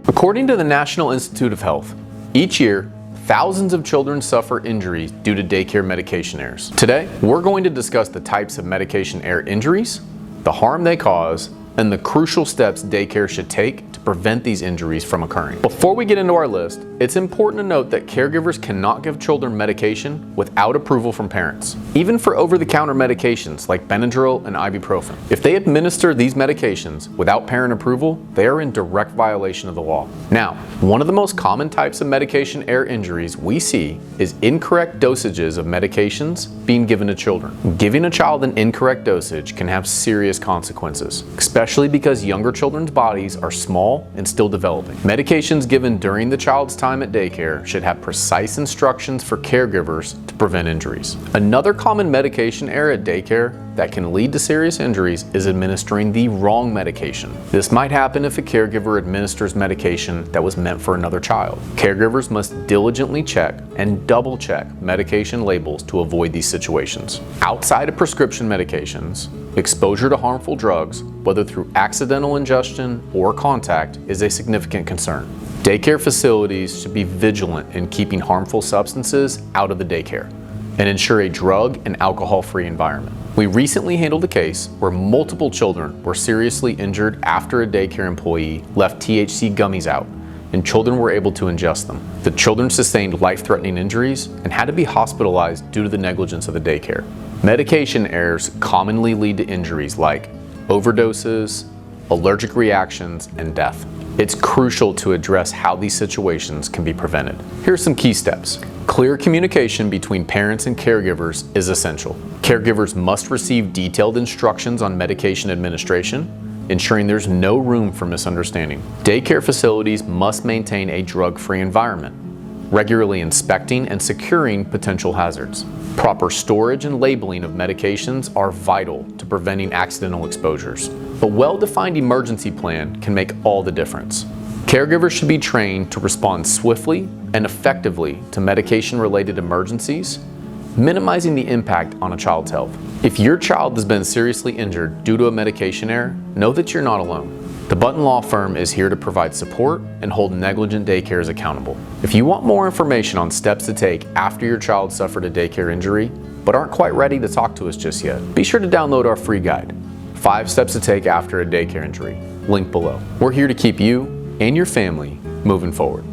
According to the National Institute of Health, each year, thousands of children suffer injuries due to daycare medication errors. Today, we're going to discuss the types of medication error injuries, the harm they cause, and the crucial steps daycare should take to prevent these injuries from occurring. Before we get into our list, it's important to note that caregivers cannot give children medication without approval from parents, even for over-the-counter medications like Benadryl and ibuprofen. If they administer these medications without parent approval, they are in direct violation of the law. Now, one of the most common types of medication error injuries we see is incorrect dosages of medications being given to children. Giving a child an incorrect dosage can have serious consequences, especially because younger children's bodies are small and still developing. Medications given during the child's time at daycare should have precise instructions for caregivers to prevent injuries. Another common medication error at daycare that can lead to serious injuries is administering the wrong medication. This might happen if a caregiver administers medication that was meant for another child. Caregivers must diligently check and double check medication labels to avoid these situations. Outside of prescription medications, exposure to harmful drugs, whether through accidental ingestion or contact, is a significant concern. Daycare facilities should be vigilant in keeping harmful substances out of the daycare and ensure a drug and alcohol-free environment. We recently handled a case where multiple children were seriously injured after a daycare employee left THC gummies out, and children were able to ingest them. The children sustained life-threatening injuries and had to be hospitalized due to the negligence of the daycare. Medication errors commonly lead to injuries like overdoses, allergic reactions, and death. It's crucial to address how these situations can be prevented. Here are some key steps. Clear communication between parents and caregivers is essential. Caregivers must receive detailed instructions on medication administration, ensuring there's no room for misunderstanding. Daycare facilities must maintain a drug-free environment, regularly inspecting and securing potential hazards. Proper storage and labeling of medications are vital to preventing accidental exposures. A well-defined emergency plan can make all the difference. Caregivers should be trained to respond swiftly and effectively to medication-related emergencies, minimizing the impact on a child's health. If your child has been seriously injured due to a medication error, know that you're not alone. The Button Law Firm is here to provide support and hold negligent daycares accountable. If you want more information on steps to take after your child suffered a daycare injury, but aren't quite ready to talk to us just yet, be sure to download our free guide, 5 Steps to Take After a Daycare Injury, link below. We're here to keep you and your family moving forward.